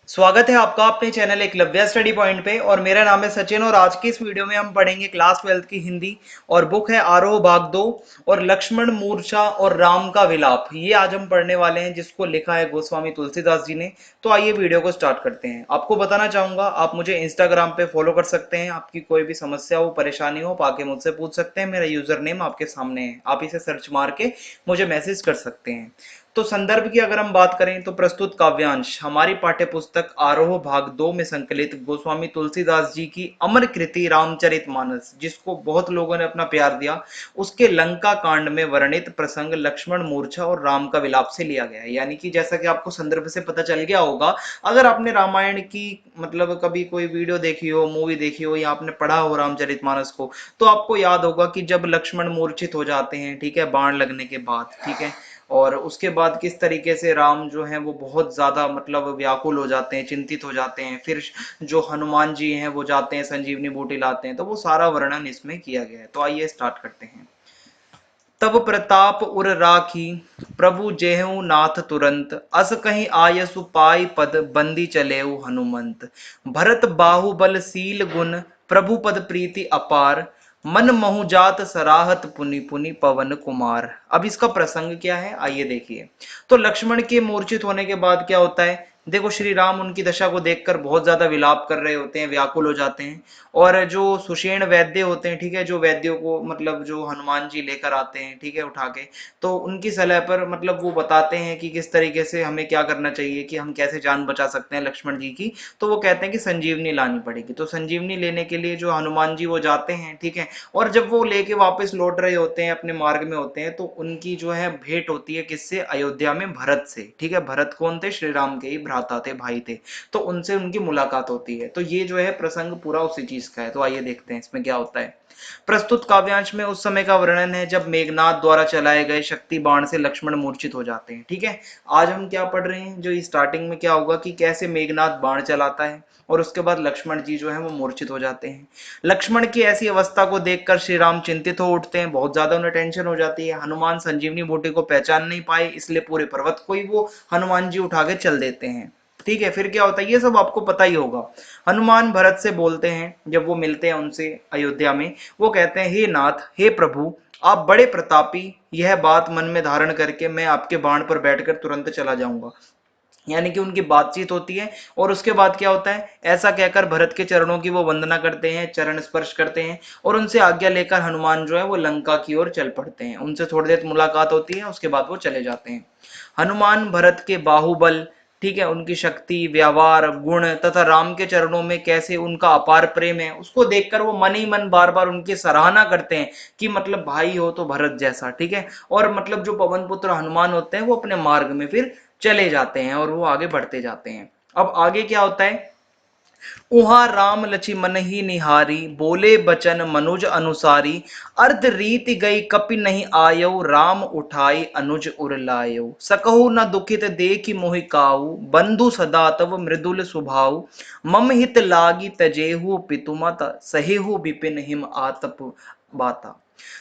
स्वागत है आपका अपने चैनल एकलव्य स्टडी पॉइंट पे। और मेरा नाम है सचिन और आज की इस वीडियो में हम पढ़ेंगे क्लास 12 की हिंदी और बुक है आरोह भाग 2 और लक्ष्मण मूर्छा और राम का विलाप। ये आज हम पढ़ने वाले हैं जिसको लिखा है गोस्वामी तुलसीदास जी ने। तो आइए वीडियो को स्टार्ट करते हैं। आपको बताना चाहूंगा आप मुझे इंस्टाग्राम पे फॉलो कर सकते हैं। आपकी कोई भी समस्या हो परेशानी हो आप आके मुझसे पूछ सकते हैं। मेरा यूजर नेम आपके सामने है, आप इसे सर्च मार के मुझे मैसेज कर सकते हैं। तो संदर्भ की अगर हम बात करें तो प्रस्तुत काव्यांश हमारी पाठ्य पुस्तक आरोह भाग 2 में संकलित गोस्वामी तुलसीदास जी की अमर कृति रामचरितमानस, जिसको बहुत लोगों ने अपना प्यार दिया, उसके लंका कांड में वर्णित प्रसंग लक्ष्मण मूर्छा और राम का विलाप से लिया गया है। यानी कि जैसा कि आपको संदर्भ से पता चल गया होगा, अगर आपने रामायण की मतलब कभी कोई वीडियो देखी हो, मूवी देखी हो या आपने पढ़ा हो रामचरितमानस को, तो आपको याद होगा कि जब लक्ष्मण मूर्छित हो जाते हैं, ठीक है, बाण लगने के बाद, ठीक है, और उसके बाद किस तरीके से राम जो है वो बहुत ज्यादा मतलब व्याकुल हो जाते हैं, चिंतित हो जाते हैं। फिर जो हनुमान जी हैं वो जाते हैं संजीवनी बूटी लाते हैं। तो वो सारा वर्णन इसमें किया गया है। तो आइए स्टार्ट करते हैं। तब प्रताप उर राखी प्रभु जेहू नाथ तुरंत अस कहीं आयसु पाई पद बंदी चलेऊ हनुमंत। भरत बाहुबल सील गुण प्रभु पद प्रीति अपार मन महु जात सराहत पुनि पुनि पवन कुमार। अब इसका प्रसंग क्या है आइए देखिए। तो लक्ष्मण के मूर्छित होने के बाद क्या होता है, देखो श्री राम उनकी दशा को देखकर बहुत ज्यादा विलाप कर रहे होते हैं, व्याकुल हो जाते हैं। और जो सुषेण वैद्य होते हैं, ठीक है, जो वैद्यों को मतलब जो हनुमान जी लेकर आते हैं, ठीक है, उठा के, तो उनकी सलाह पर मतलब वो बताते हैं कि किस तरीके से हमें क्या करना चाहिए, कि हम कैसे जान बचा सकते हैं लक्ष्मण जी की। तो वो कहते हैं कि संजीवनी लानी पड़ेगी। तो संजीवनी लेने के लिए जो हनुमान जी वो जाते हैं, ठीक है, और जब वो लेके वापस लौट रहे होते हैं, अपने मार्ग में होते हैं, तो उनकी जो है भेंट होती है किससे, अयोध्या में भरत से। ठीक है, भरत कौन थे, श्री राम के ही भ्राता थे, भाई थे। तो उनसे उनकी मुलाकात होती है। तो ये जो है प्रसंग पूरा उसी चीज का है। तो आइए देखते हैं इसमें क्या होता है। प्रस्तुत काव्यांश में उस समय का वर्णन है जब मेघनाथ द्वारा चलाए गए शक्ति बाण से लक्ष्मण मूर्छित हो जाते हैं। ठीक है, आज हम क्या पढ़ रहे हैं, जो स्टार्टिंग में क्या होगा कि कैसे मेघनाथ बाण चलाता है और उसके बाद लक्ष्मण जी जो है वो मूर्छित हो जाते हैं। लक्ष्मण की ऐसी अवस्था को देखकर श्री राम चिंतित हो उठते हैं, बहुत ज्यादा उन्हें टेंशन हो जाती है। हनुमान संजीवनी बूटी को पहचान नहीं पाए, इसलिए पूरे पर्वत को ही वो हनुमान जी उठा के चल देते हैं। ठीक है, फिर क्या होता है ये सब आपको पता ही होगा। हनुमान भरत से बोलते हैं, जब वो मिलते हैं उनसे अयोध्या में, वो कहते हैं हे नाथ, हे प्रभु, आप बड़े प्रतापी, यह बात मन में धारण करके मैं आपके बाण पर बैठकर तुरंत चला जाऊंगा। यानी कि उनकी बातचीत होती है और उसके बाद क्या होता है, ऐसा कहकर भरत के चरणों की वो वंदना करते हैं, चरण स्पर्श करते हैं और उनसे आज्ञा लेकर हनुमान जो है वो लंका की ओर चल पड़ते हैं। उनसे थोड़ी देर मुलाकात होती है, उसके बाद वो चले जाते हैं। हनुमान भरत के बाहुबल, ठीक है, उनकी शक्ति, व्यवहार, गुण तथा राम के चरणों में कैसे उनका अपार प्रेम है, उसको देखकर वो मन ही मन बार बार उनकी सराहना करते हैं कि मतलब भाई हो तो भरत जैसा। ठीक है, और मतलब जो पवन पुत्र हनुमान होते हैं वो अपने मार्ग में फिर चले जाते हैं और वो आगे बढ़ते जाते हैं। अब आगे क्या होता है, उहा राम लछि मन ही निहारी बोले बचन मनुज अनुसारी अर्ध रीति गई कपि नहीं आयो राम उठाई अनुज उर लायो सकहु न दुखित देखि मोहि काऊ बंधु सदा तव मृदुल स्वभाव मम हित लागी तजेहु पितुमत सहेहु विपिन हिम आतप बाता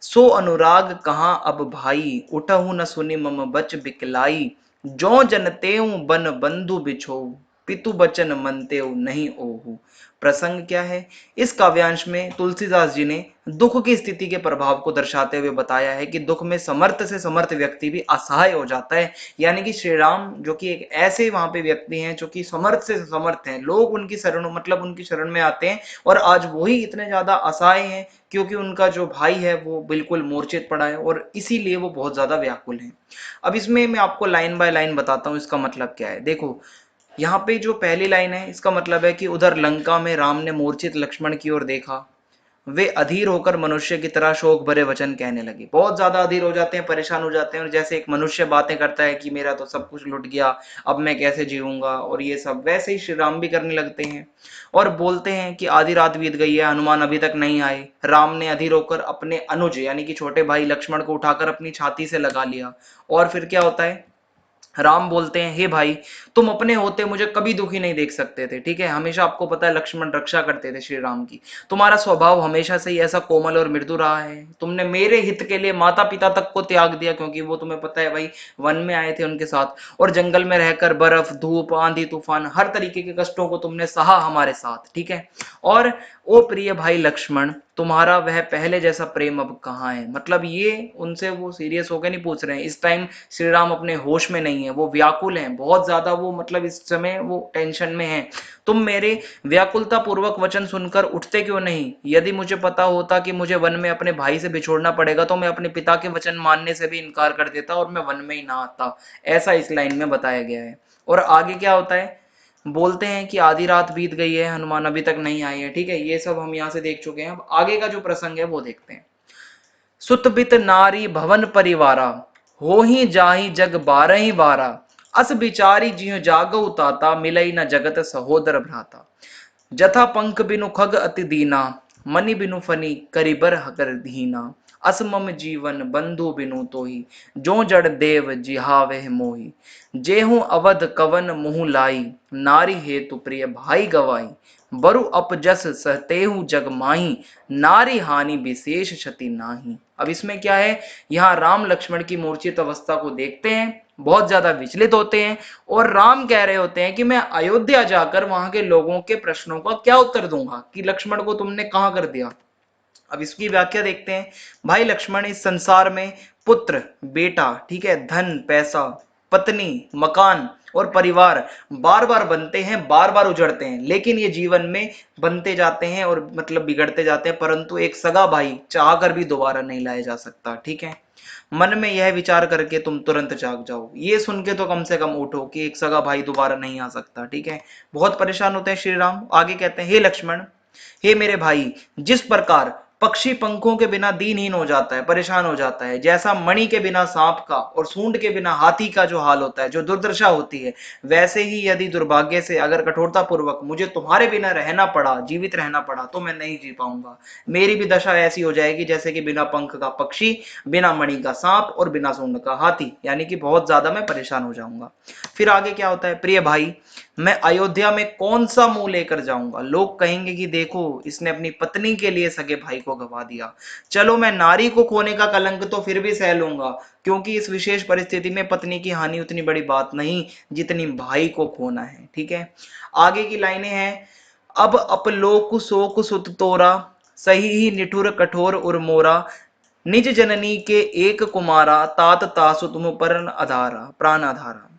सो अनुराग कहाँ अब भाई उठहु न सुनि मम बच बिकलाई जो जनतेऊ बन बंधु बिछो पितु बचन मनतेऊ नहीं ओहू। प्रसंग क्या है, इस काव्यांश में तुलसीदास जी ने दुख की स्थिति के प्रभाव को दर्शाते हुए बताया है कि दुख में समर्थ से समर्थ व्यक्ति भी असहाय हो जाता है। यानी कि श्री राम जो कि एक ऐसे वहां पे व्यक्ति हैं जो कि समर्थ से समर्थ हैं, लोग उनकी शरण मतलब उनकी शरण में आते हैं और आज वही इतने ज्यादा असहाय हैं क्योंकि उनका जो भाई है वो बिल्कुल मूर्छित पड़ा है और इसीलिए वो बहुत ज्यादा व्याकुल हैं। अब इसमें मैं आपको लाइन बाय लाइन बताता हूँ इसका मतलब क्या है। देखो, यहाँ पे जो पहली लाइन है इसका मतलब है कि उधर लंका में राम ने मूर्छित लक्ष्मण की ओर देखा, वे अधीर होकर मनुष्य की तरह शोक भरे वचन कहने लगे। बहुत ज्यादा अधीर हो जाते हैं, परेशान हो जाते हैं और जैसे एक मनुष्य बातें करता है कि मेरा तो सब कुछ लुट गया, अब मैं कैसे जीऊंगा और ये सब, वैसे ही श्री राम भी करने लगते हैं और बोलते हैं कि आधी रात बीत गई है, हनुमान अभी तक नहीं आए। राम ने अधीर होकर अपने अनुज यानी कि छोटे भाई लक्ष्मण को उठाकर अपनी छाती से लगा लिया और फिर क्या होता है, राम बोलते हैं, हे भाई, तुम अपने होते मुझे कभी दुखी नहीं देख सकते थे, ठीक है। हमेशा आपको पता है लक्ष्मण रक्षा करते थे श्री राम की। तुम्हारा स्वभाव हमेशा से ही ऐसा कोमल और मृदु रहा है। तुमने मेरे हित के लिए माता पिता तक को त्याग दिया, क्योंकि वो तुम्हें पता है भाई वन में आए थे उनके साथ, और जंगल में रहकर बर्फ धूप आंधी तूफान हर तरीके के कष्टों को तुमने सहा हमारे साथ, ठीक है। और ओ प्रिय भाई लक्ष्मण, तुम्हारा वह पहले जैसा प्रेम अब कहाँ है। मतलब ये उनसे वो सीरियस होकर नहीं पूछ रहे हैं। इस टाइम श्री राम अपने होश में नहीं है, वो व्याकुल हैं बहुत ज्यादा। वो मतलब इस समय वो टेंशन में हैं। तुम मेरे व्याकुलता पूर्वक वचन सुनकर उठते क्यों नहीं। यदि मुझे पता होता कि मुझे वन में अपने भाई से बिछोड़ना पड़ेगा तो मैं अपने पिता के वचन मानने से भी इनकार कर देता और मैं वन में ही ना आता। ऐसा इस लाइन में बताया गया है। और आगे क्या होता है, बोलते हैं कि आधी रात बीत गई है, हनुमान अभी तक नहीं आई है, ठीक है। ये सब हम यहाँ से देख चुके हैं। अब आगे का जो प्रसंग है वो देखते हैं। सुतबित नारी भवन परिवारा, हो ही जाहि जग बारहि बारा। अस बिचारी जिह जागउ ताता, मिलई न जगत सहोदर भ्राता। जथा पंख बिनु खग अति दीना, मनि बिनु फनी करिबर हकर दीना। अस मम जीवन बंधु बिनु तोही, जो जड़ देव जिहावह मोही। जेहू अवध कवन मुँह लाई, नारी हेतु प्रिय भाई गवाई। बरु अपजस सहतेहु जग माही, नारी हानि विशेष क्षति नाही। अब इसमें क्या है, यहाँ राम लक्ष्मण की मूर्छित अवस्था को देखते हैं, बहुत ज्यादा विचलित होते हैं, और राम कह रहे होते हैं कि मैं अयोध्या जाकर वहां के लोगों के प्रश्नों का क्या उत्तर दूंगा कि लक्ष्मण को तुमने कहां कर दिया। अब इसकी व्याख्या देखते हैं। भाई लक्ष्मण, इस संसार में पुत्र, बेटा, ठीक है, धन पैसा, पत्नी, मकान और परिवार बार बार बनते हैं, बार बार उजड़ते हैं, लेकिन ये जीवन में बनते जाते हैं और मतलब बिगड़ते जाते हैं, परंतु एक सगा भाई चाह कर भी दोबारा नहीं लाया जा सकता, ठीक है। मन में यह विचार करके तुम तुरंत जाग जाओ, ये सुन के तो कम से कम उठो कि एक सगा भाई दोबारा नहीं आ सकता, ठीक है। बहुत परेशान होते हैं श्री राम। आगे कहते हैं, हे लक्ष्मण, हे मेरे भाई, जिस प्रकार पक्षी पंखों के बिना दीनहीन हो जाता है, परेशान हो जाता है, जैसा मणि के बिना सांप का और सूंड के बिना हाथी का जो हाल होता है, जो दुर्दशा होती है, वैसे ही यदि दुर्भाग्य से अगर कठोरता पूर्वक मुझे तुम्हारे बिना रहना पड़ा, जीवित रहना पड़ा, तो मैं नहीं जी पाऊंगा। मेरी भी दशा ऐसी हो जाएगी जैसे कि बिना पंख का पक्षी, बिना मणि का सांप और बिना सूंड का हाथी, यानी कि बहुत ज्यादा मैं परेशान हो जाऊंगा। फिर आगे क्या होता है, प्रिय भाई, मैं अयोध्या में कौन सा मुंह लेकर जाऊंगा। लोग कहेंगे कि देखो, इसने अपनी पत्नी के लिए सगे भाई को गवा दिया। चलो, मैं नारी को खोने का कलंक तो फिर भी सह लूंगा, क्योंकि इस विशेष परिस्थिति में पत्नी की हानि उतनी बड़ी बात नहीं जितनी भाई को खोना है, ठीक है। आगे की लाइनें हैं, अब अपलोक शोक सुत तोरा, सही ही निठुर कठोर उर मोरा। निज जननी के एक कुमारा, तात तासु तुम पर आधारा, प्राण आधारा।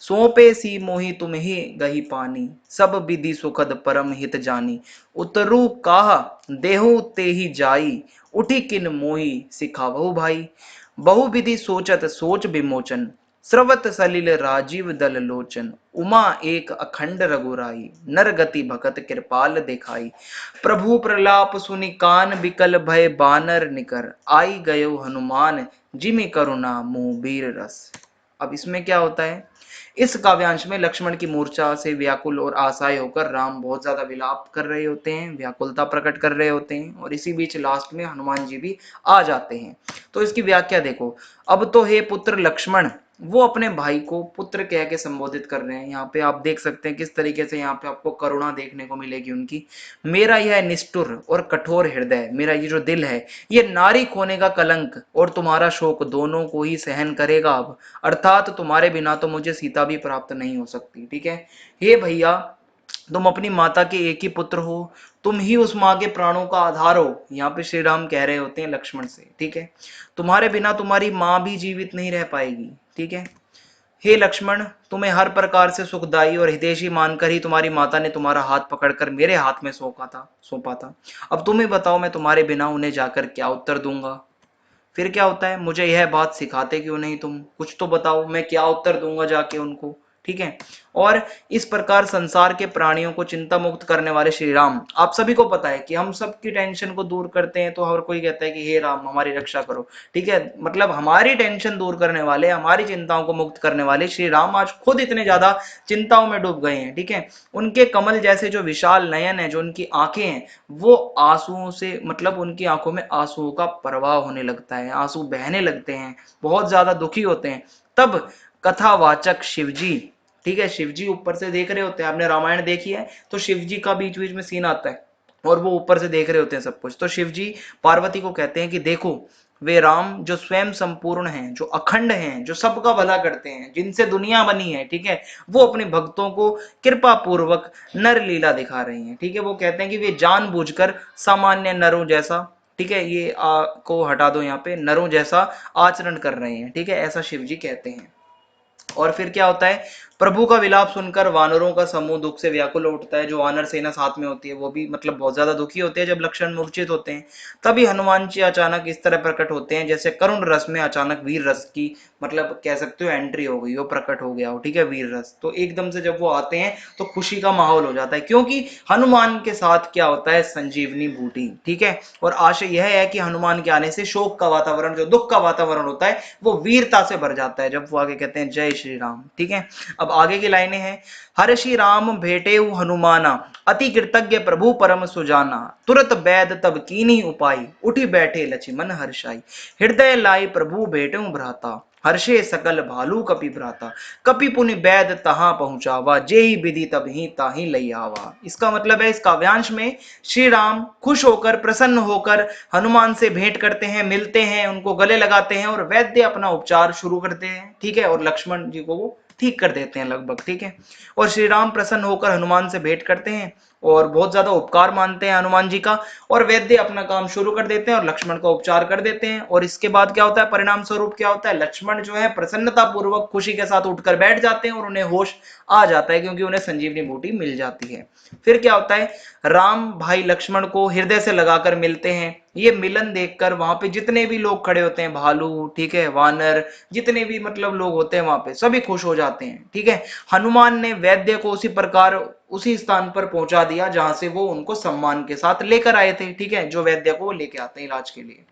सौंपे सी मोहि तुम्हि गही पानी, सब विधि सुखद परम हित जानी। उतरु काह देहु तेहि जाई, उठी किन मोहि सिखावहु भाई। बहु विधि सोचत सोच विमोचन, स्रवत सलिल राजीव दल लोचन। उमा एक अखंड रघुराई, नर गति भगत कृपाल दिखाई। प्रभु प्रलाप सुनि कान बिकल भय बानर निकर, आई गयो हनुमान जिमि करुणा मुँह वीर रस। अब इसमें क्या होता है, इस काव्यांश में लक्ष्मण की मूर्छा से व्याकुल और असहाय होकर राम बहुत ज्यादा विलाप कर रहे होते हैं, व्याकुलता प्रकट कर रहे होते हैं, और इसी बीच लास्ट में हनुमान जी भी आ जाते हैं। तो इसकी व्याख्या देखो, अब तो हे पुत्र लक्ष्मण, वो अपने भाई को पुत्र कह के संबोधित कर रहे हैं। यहाँ पे आप देख सकते हैं किस तरीके से यहाँ पे आपको करुणा देखने को मिलेगी उनकी। मेरा यह निष्ठुर और कठोर हृदय, मेरा ये जो दिल है, ये नारी खोने का कलंक और तुम्हारा शोक दोनों को ही सहन करेगा अब। अर्थात तुम्हारे बिना तो मुझे सीता भी प्राप्त नहीं हो सकती, ठीक है। हे भैया, तुम अपनी माता के एक ही पुत्र हो, तुम ही उस माँ के प्राणों का आधार हो। यहाँ पे श्री राम कह रहे होते हैं लक्ष्मण से, ठीक है। तुम्हारे बिना तुम्हारी माँ भी जीवित नहीं रह पाएगी, ठीक है। हे लक्ष्मण, तुम्हें हर प्रकार से सुखदाई और हितैषी मानकर ही तुम्हारी माता ने तुम्हारा हाथ पकड़कर मेरे हाथ में सौंपा था। अब तुम ही बताओ, मैं तुम्हारे बिना उन्हें जाकर क्या उत्तर दूंगा। फिर क्या होता है, मुझे यह बात सिखाते क्यों नहीं तुम, कुछ तो बताओ, मैं क्या उत्तर दूंगा जाके उनको, ठीक है। और इस प्रकार संसार के प्राणियों को चिंता मुक्त करने वाले श्री राम, आप सभी को पता है कि हम सबकी टेंशन को दूर करते हैं तो हर कोई कहता है कि हे राम हमारी रक्षा करो, ठीक है। मतलब हमारी टेंशन दूर करने वाले, हमारी चिंताओं को मुक्त करने वाले श्री राम आज खुद इतने ज्यादा चिंताओं में डूब गए हैं, ठीक है। उनके कमल जैसे जो विशाल नयन है, जो उनकी आंखें हैं, वो आंसुओं से, मतलब उनकी आंखों में आंसुओं का प्रवाह होने लगता है, आंसू बहने लगते हैं, बहुत ज्यादा दुखी होते हैं। तब कथावाचक शिवजी, ठीक है, शिवजी ऊपर से देख रहे होते हैं, आपने रामायण देखी है तो शिवजी का बीच बीच में सीन आता है और वो ऊपर से देख रहे होते हैं सब कुछ। तो शिवजी पार्वती को कहते हैं कि देखो वे राम जो स्वयं संपूर्ण हैं, जो अखंड हैं, जो सबका भला करते हैं, जिनसे दुनिया बनी है, ठीक है, वो अपने भक्तों को कृपा पूर्वक नर लीला दिखा रही हैं, ठीक है। वो कहते हैं कि वे जानबूझकर सामान्य नरों जैसा, ठीक है, ये को हटा दो, यहाँ पे नरों जैसा आचरण कर रहे हैं, ठीक है, ऐसा शिवजी कहते हैं। और फिर क्या होता है, प्रभु का विलाप सुनकर वानरों का समूह दुख से व्याकुल उठता है। जो वानर सेना साथ में होती है वो भी मतलब बहुत ज्यादा दुखी होते हैं जब लक्ष्मण मूर्छित होते हैं। तभी हनुमान जी अचानक इस तरह प्रकट होते हैं जैसे करुण रस में अचानक वीर रस की, मतलब कह सकते हो एंट्री हो गई हो, प्रकट हो गया हो, ठीक है, वीर रस। तो एकदम से जब वो आते हैं तो खुशी का माहौल हो जाता है, क्योंकि हनुमान के साथ क्या होता है, संजीवनी बूटी, ठीक है। और आशय यह है कि हनुमान के आने से शोक का वातावरण, जो दुख का वातावरण होता है, वो वीरता से भर जाता है जब वो आगे कहते हैं जय श्री राम, ठीक है। अब आगे की लाइनें हैं, हर्षि राम भेटेउ हनुमाना, अति कृतज्ञ प्रभु परम सुजाना, तुरत बैद तब कीनी उपाय, उठी बैठे लक्ष्मण हर्षाई, हृदय लाई प्रभु भेटेउ भ्राता, हर्षे सकल भालू कपि भ्राता, कपि पुनि बैद तहां पहुंचावा, जेहि विधि तब ही ताहि लई आवा। इसका मतलब है, इस काव्यांश में श्री राम खुश होकर, प्रसन्न होकर हनुमान से भेंट करते हैं, मिलते हैं, उनको गले लगाते हैं और वैद्य अपना उपचार शुरू करते हैं, ठीक है, और लक्ष्मण जी को वो ठीक कर देते हैं लगभग, ठीक है। और श्री राम प्रसन्न होकर हनुमान से भेंट करते हैं और बहुत ज्यादा उपकार मानते हैं हनुमान जी का, और वैद्य अपना काम शुरू कर देते हैं और लक्ष्मण का उपचार कर देते हैं। और इसके बाद क्या होता है, परिणाम स्वरूप क्या होता है, लक्ष्मण जो है प्रसन्नता पूर्वक खुशी के साथ उठकर बैठ जाते हैं और उन्हें होश आ जाता है, क्योंकि उन्हें संजीवनी बूटी मिल जाती है। फिर क्या होता है, राम भाई लक्ष्मण को हृदय से लगाकर मिलते हैं। ये मिलन देखकर वहां पे जितने भी लोग खड़े होते हैं, भालू, ठीक है, वानर, जितने भी मतलब लोग होते हैं वहां पे सभी खुश हो जाते हैं, ठीक है। हनुमान ने वैद्य को उसी प्रकार उसी स्थान पर पहुंचा दिया जहां से वो उनको सम्मान के साथ लेकर आए थे, ठीक है, जो वैद्य को लेके आते हैं इलाज के लिए।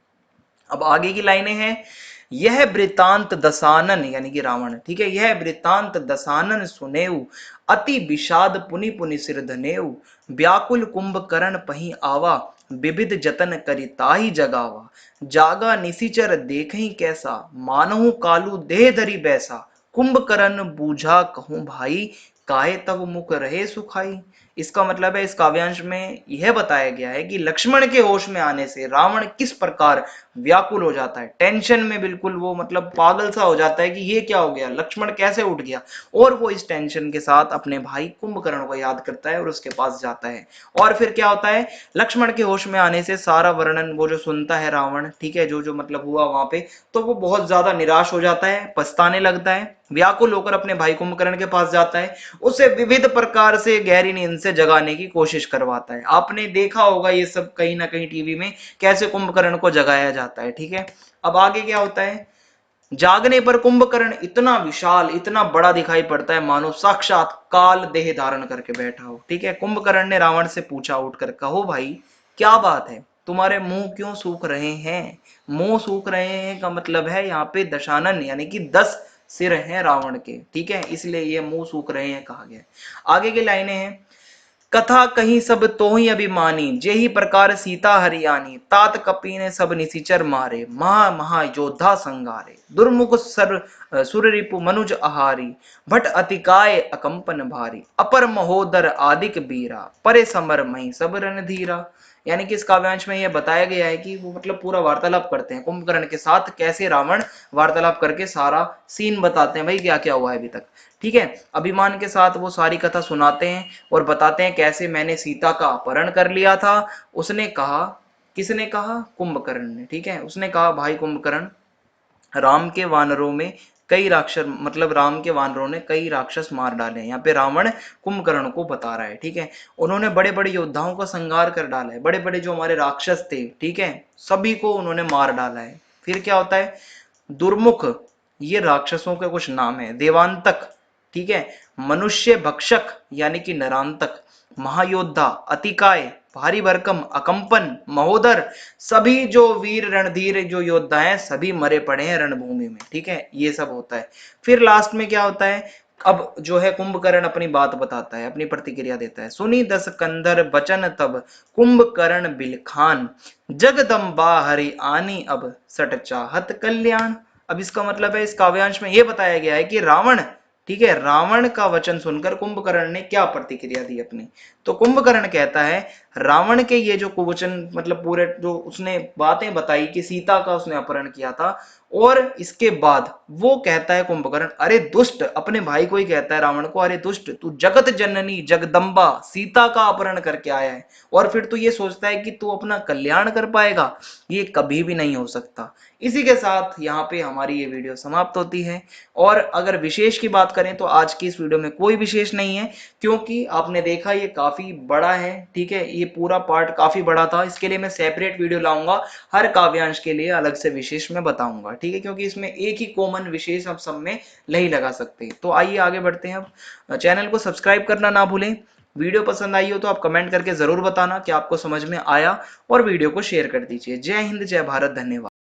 अब आगे की लाइनें हैं, यह वृतांत दसानन यानी कि रावण, ठीक है, यह वृतांत दसानन सुनेऊ, अति विषाद पुनि पुनि सिर धनेऊ, व्याकुल कुंभकर्ण पही आवा, विविध जतन करि ताहि जगावा, जागा निशिचर देखहि कैसा, मानहु कालू देह धरि बैसा, कुंभकर्ण बूझा कहूं भाई, काहे तब मुख रहे सुखाई। इसका मतलब है, इस काव्यांश में यह बताया गया है कि लक्ष्मण के होश में आने से रावण किस प्रकार व्याकुल हो जाता है, टेंशन में बिल्कुल वो मतलब पागल सा हो जाता है कि ये क्या हो गया, लक्ष्मण कैसे उठ गया। और वो इस टेंशन के साथ अपने भाई कुंभकर्ण को याद करता है और उसके पास जाता है। और फिर क्या होता है, लक्ष्मण के होश में आने से सारा वर्णन वो जो सुनता है रावण, ठीक है, जो जो मतलब हुआ वहां पे, तो वो बहुत ज्यादा निराश हो जाता है, पछताने लगता है, व्याकुल होकर अपने भाई कुंभकर्ण के पास जाता है, उसे विविध प्रकार से गहरी नींद से जगाने की कोशिश करवाता है। आपने देखा होगा ये सब कहीं ना कहीं टीवी में, कैसे कुंभकर्ण को जगाया जाता है, ठीक है। अब आगे क्या होता है, जागने पर कुंभकर्ण इतना विशाल, इतना बड़ा दिखाई पड़ता है मानो साक्षात काल देह धारण करके बैठा हो, ठीक है। कुंभकर्ण ने रावण से पूछा उठकर, कहो भाई क्या बात है, तुम्हारे मुंह क्यों सूख रहे हैं। मुंह सूख रहे हैं का मतलब है यहाँ पे दशानन यानी कि 10 सिर हैं रावण के, ठीक है, इसलिए ये मुंह सूख रहे हैं कहा गया। आगे की लाइनें हैं, कथा कहीं सब तो ही अभिमानी, जेहि प्रकार सीता हरियाणी, तात कपि ने सब निशिचर मारे, महा महा योद्धा संगारे, दुर्मुख सर सुर रिपु मनुज आहारी, भट अतिकाय अकंपन भारी, अपर महोदर आदिक बीरा, परे समर मही सब रणधीरा। यानी कि इस काव्यांश में यह बताया गया है कि वो मतलब पूरा वार्तालाप करते हैं कुंभकर्ण के साथ, कैसे रावण वार्तालाप करके सारा सीन बताते हैं भाई क्या क्या हुआ है अभी तक, ठीक है। अभिमान के साथ वो सारी कथा सुनाते हैं और बताते हैं कैसे मैंने सीता का अपहरण कर लिया था। उसने कहा, किसने कहा, कुंभकर्ण ने, ठीक है, उसने कहा भाई कुंभकर्ण, राम के वानरों में कई राक्षस, मतलब राम के वानरों ने कई राक्षस मार डाले हैं। यहाँ पे रावण कुंभकर्ण को बता रहा है, ठीक है, उन्होंने बड़े बड़े योद्धाओं का संहार कर डाला है, बड़े बड़े जो हमारे राक्षस थे, ठीक है, सभी को उन्होंने मार डाला है। फिर क्या होता है, दुर्मुख, ये राक्षसों के कुछ नाम है, देवांतक, ठीक है, मनुष्य भक्षक यानी कि नरांतक, महायोद्धा, अतिकाय, भारी भरकम, अकंपन, महोदर, सभी जो वीर रणधीर जो योद्धा हैं सभी मरे पड़े हैं रणभूमि में, ठीक है, ये सब होता है। फिर लास्ट में क्या होता है, अब जो है कुंभकर्ण अपनी बात बताता है, अपनी प्रतिक्रिया देता है, सुनी दस कंधर बचन तब, कुंभकर्ण बिलखान, जगदम्बा हरि आनी अब, सट चाहत कल्याण। अब इसका मतलब है इस काव्यांश में यह बताया गया है कि रावण, ठीक है, रावण का वचन सुनकर कुंभकर्ण ने क्या प्रतिक्रिया दी अपनी। तो कुंभकर्ण कहता है रावण के ये जो कुवचन, मतलब पूरे जो उसने बातें बताई कि सीता का उसने अपहरण किया था, और इसके बाद वो कहता है कुंभकर्ण, अरे दुष्ट, अपने भाई को ही कहता है रावण को, अरे दुष्ट, तू जगत जननी जगदम्बा सीता का अपहरण करके आया है और फिर तू ये सोचता है कि तू अपना कल्याण कर पाएगा, ये कभी भी नहीं हो सकता। इसी के साथ यहाँ पे हमारी ये वीडियो समाप्त होती है। और अगर विशेष की बात करें तो आज की इस वीडियो में कोई विशेष नहीं है, क्योंकि आपने देखा ये काफी बड़ा है, ठीक है, ये पूरा पार्ट काफी बड़ा था। इसके लिए मैं सेपरेट वीडियो लाऊंगा, हर काव्यांश के लिए अलग से विशेष मैं बताऊंगा, ठीक है, क्योंकि इसमें एक ही कॉमन विशेष आप सब में नहीं लगा सकते। तो आइए आगे बढ़ते हैं। अब चैनल को सब्सक्राइब करना ना भूलें। वीडियो पसंद आई हो तो आप कमेंट करके जरूर बताना कि आपको समझ में आया, और वीडियो को शेयर कर दीजिए। जय हिंद, जय भारत, धन्यवाद।